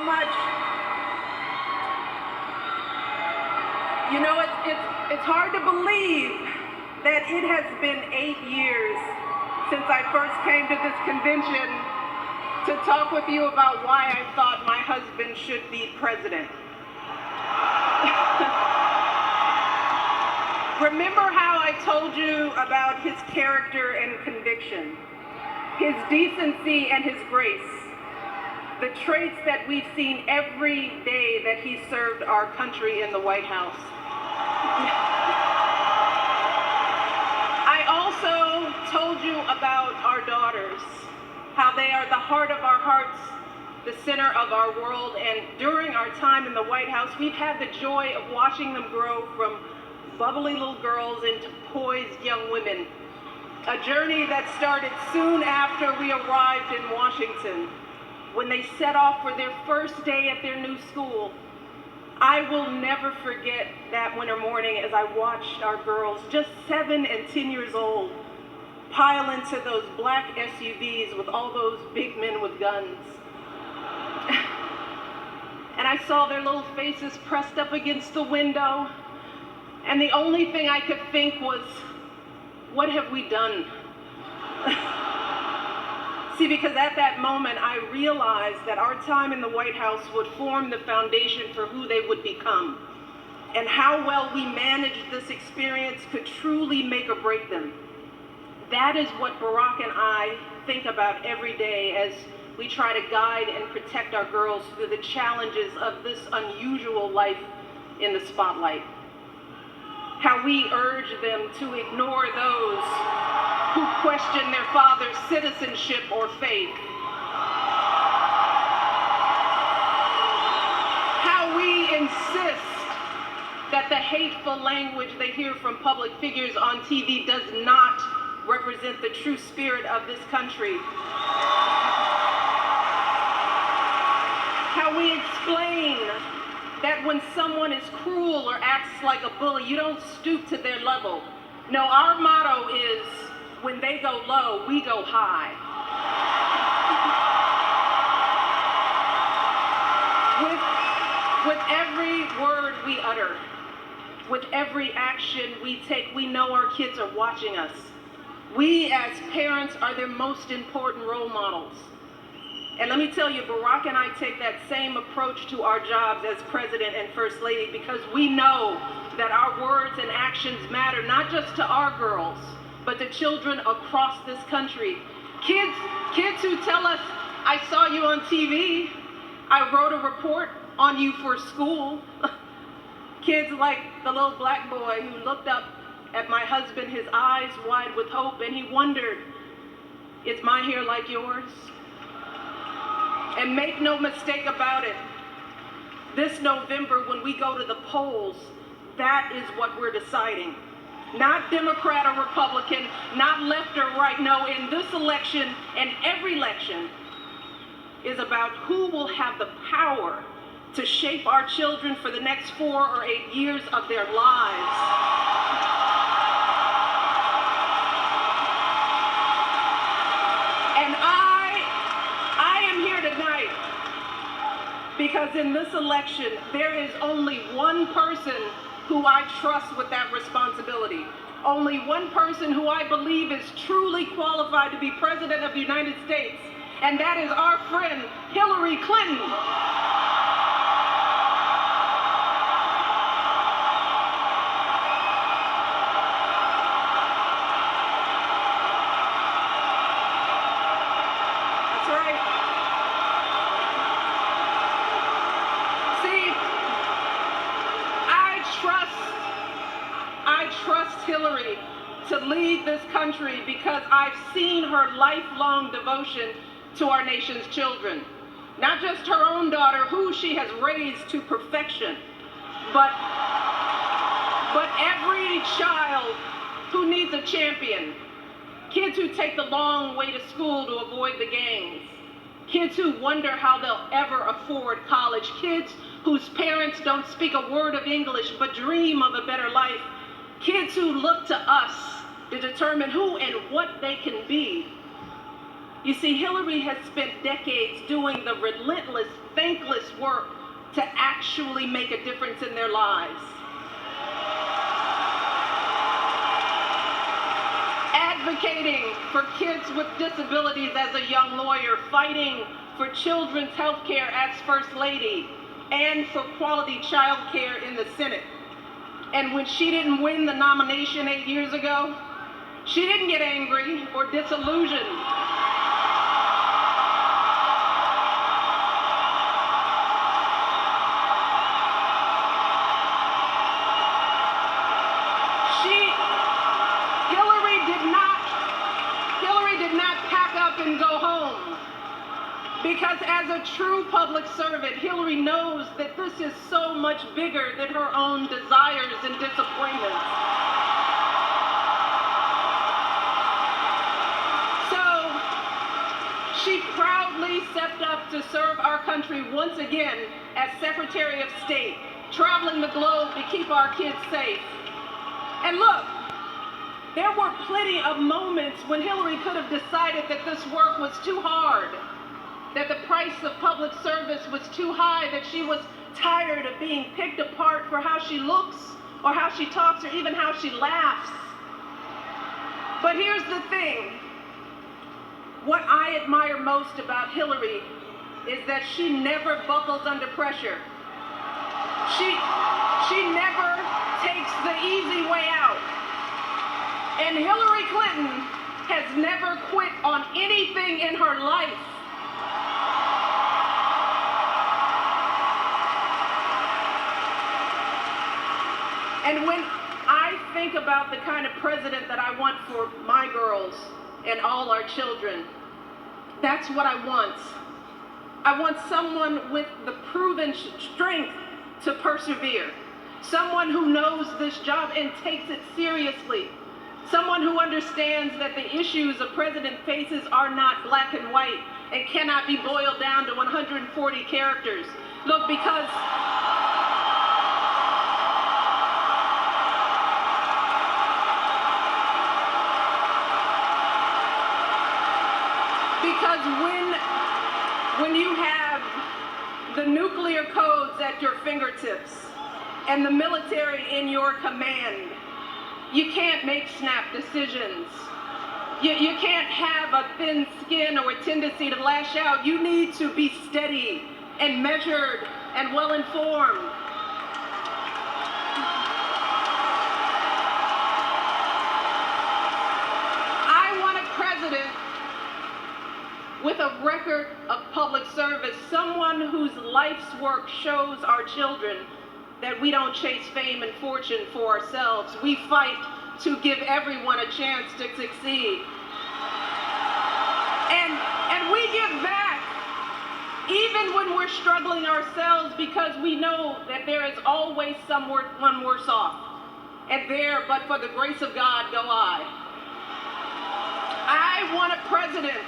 much. You know, it's hard to believe that it has been 8 years since I first came to this convention to talk with you about why I thought my husband should be president. Remember how I told you about his character and conviction, his decency and his grace, the traits that we've seen every day that he served our country in the White House. I also told you about our daughters, how they are the heart of our hearts, the center of our world, and during our time in the White House, we've had the joy of watching them grow from bubbly little girls into poised young women, a journey that started soon after we arrived in Washington, when they set off for their first day at their new school. I will never forget that winter morning as I watched our girls, just 7 and 10 years old, pile into those black SUVs with all those big men with guns. And I saw their little faces pressed up against the window, and the only thing I could think was, what have we done? See, because at that moment, I realized that our time in the White House would form the foundation for who they would become, and how well we managed this experience could truly make or break them. That is what Barack and I think about every day as we try to guide and protect our girls through the challenges of this unusual life in the spotlight. How we urge them to ignore those who question their father's citizenship or faith. How we insist that the hateful language they hear from public figures on TV does not represent the true spirit of this country. How we explain that when someone is cruel or acts like a bully, you don't stoop to their level. No, our motto is, when they go low, we go high. With every word we utter, with every action we take, we know our kids are watching us. We as parents are their most important role models. And let me tell you, Barack and I take that same approach to our jobs as President and First Lady, because we know that our words and actions matter, not just to our girls, but to children across this country. Kids who tell us, I saw you on TV, I wrote a report on you for school. Kids like the little black boy who looked up at my husband, his eyes wide with hope, and he wondered, is my hair like yours? And make no mistake about it, this November when we go to the polls, that is what we're deciding. Not Democrat or Republican, not left or right. No, in this election and every election is about who will have the power to shape our children for the next 4 or 8 years of their lives. And I am here tonight because in this election, there is only one person who I trust with that responsibility. Only one person who I believe is truly qualified to be President of the United States, and that is our friend, Hillary Clinton. That's right. See, I trust Hillary to lead this country because I've seen her lifelong devotion to our nation's children. Not just her own daughter, who she has raised to perfection, but every child who needs a champion. Kids who take the long way to school to avoid the gangs. Kids who wonder how they'll ever afford college. Kids whose parents don't speak a word of English but dream of a better life. Kids who look to us to determine who and what they can be. You see, Hillary has spent decades doing the relentless, thankless work to actually make a difference in their lives. Advocating for kids with disabilities as a young lawyer, fighting for children's health care as First Lady, and for quality child care in the Senate. And when she didn't win the nomination 8 years ago, she didn't get angry or disillusioned. Hillary did not pack up and go home. Because as a true public servant, Hillary knows that this is so much bigger than her own desires and disappointments. So, she proudly stepped up to serve our country once again as Secretary of State, traveling the globe to keep our kids safe. And look, there were plenty of moments when Hillary could have decided that this work was too hard, that the price of public service was too high, that she was tired of being picked apart for how she looks or how she talks or even how she laughs. But here's the thing. What I admire most about Hillary is that she never buckles under pressure. She never takes the easy way out. And Hillary Clinton has never quit on anything in her life. And when I think about the kind of president that I want for my girls and all our children, that's what I want. I want someone with the proven strength to persevere. Someone who knows this job and takes it seriously. Someone who understands that the issues a president faces are not black and white and cannot be boiled down to 140 characters. Look, because when you have the nuclear codes at your fingertips and the military in your command, you can't make snap decisions. You can't have a thin skin or a tendency to lash out. You need to be steady and measured and well-informed. I want a president with a record of public service, someone whose life's work shows our children that we don't chase fame and fortune for ourselves. We fight to give everyone a chance to succeed. And we give back even when we're struggling ourselves, because we know that there is always someone worse off. And there, but for the grace of God, go I. I want a president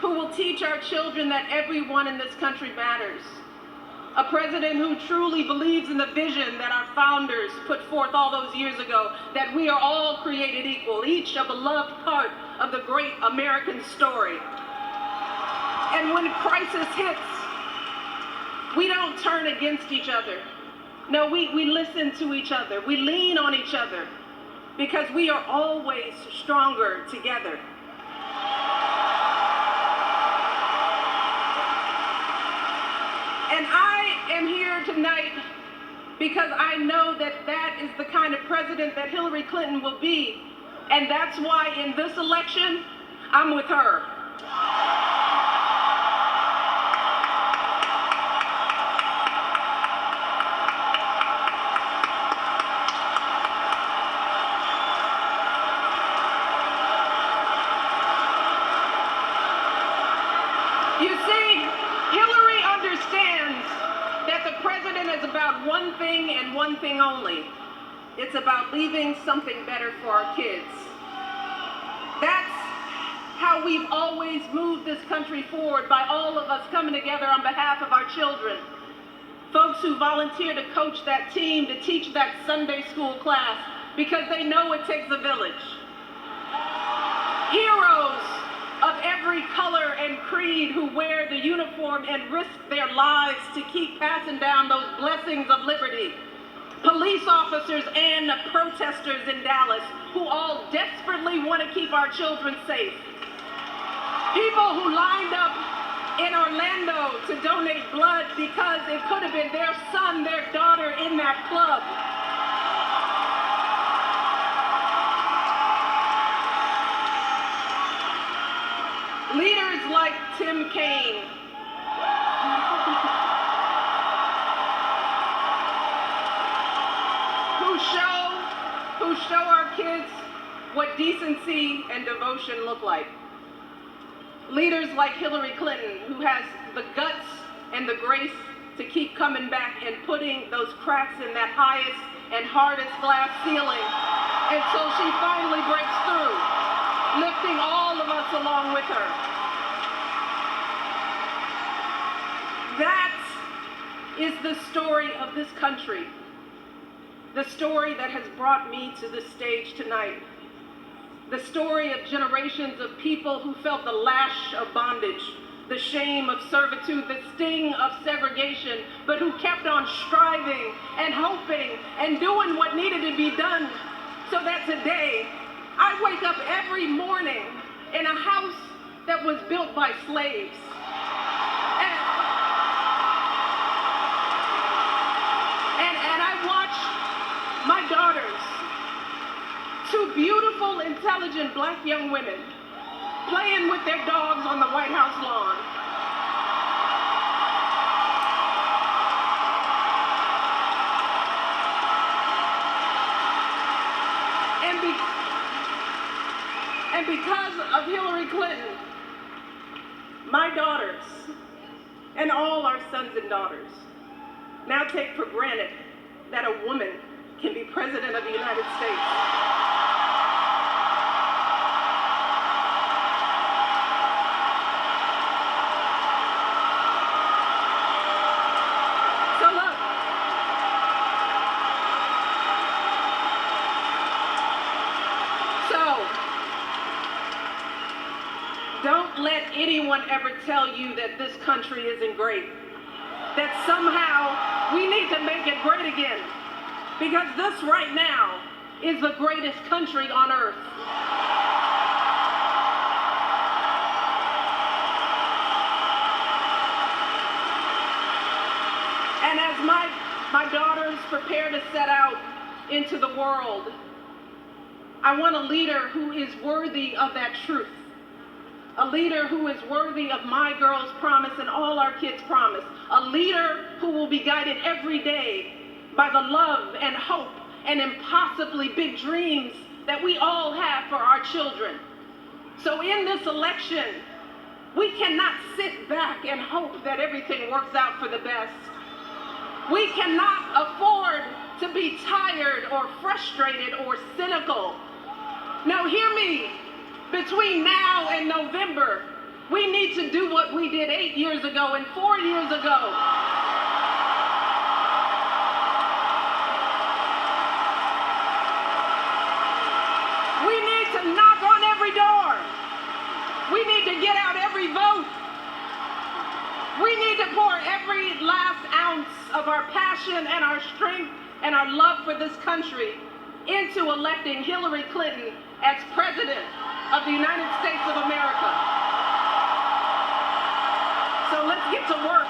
who will teach our children that everyone in this country matters. A president who truly believes in the vision that our founders put forth all those years ago, that we are all created equal, each a beloved part of the great American story. And when crisis hits, we don't turn against each other. No, we listen to each other. We lean on each other, because we are always stronger together. And I am here tonight because I know that that is the kind of president that Hillary Clinton will be. And that's why in this election, I'm with her. You see, Hillary understands that the president is about one thing and one thing only. It's about leaving something better for our kids. That's how we've always moved this country forward, by all of us coming together on behalf of our children. Folks who volunteer to coach that team, to teach that Sunday school class, because they know it takes a village. Heroes of every color and creed who wear the uniform and risk their lives to keep passing down those blessings of liberty. Police officers and protesters in Dallas who all desperately want to keep our children safe. People who lined up in Orlando to donate blood because it could have been their son, their daughter in that club. Leaders like Tim Kaine, who show our kids what decency and devotion look like. Leaders like Hillary Clinton, who has the guts and the grace to keep coming back and putting those cracks in that highest and hardest glass ceiling until she finally breaks through, lifting all of us along with her. That is the story of this country, the story that has brought me to this stage tonight, the story of generations of people who felt the lash of bondage, the shame of servitude, the sting of segregation, but who kept on striving and hoping and doing what needed to be done so that today I wake up every morning in a house that was built by slaves. And I watch my daughters, two beautiful, intelligent black young women, playing with their dogs on the White House lawn. And because of Hillary Clinton, my daughters and all our sons and daughters now take for granted that a woman can be president of the United States. So look, don't let anyone ever tell you that this country isn't great, that somehow we need to make it great again, because this right now is the greatest country on earth. And as my daughters prepare to set out into the world, I want a leader who is worthy of that truth. A leader who is worthy of my girls' promise and all our kids' promise. A leader who will be guided every day by the love and hope and impossibly big dreams that we all have for our children. So in this election, we cannot sit back and hope that everything works out for the best. We cannot afford to be tired or frustrated or cynical. Now hear me. Between now and November, we need to do what we did 8 years ago and 4 years ago. We need to knock on every door. We need to get out every vote. We need to pour every last ounce of our passion and our strength and our love for this country into electing Hillary Clinton as president of the United States of America. So let's get to work.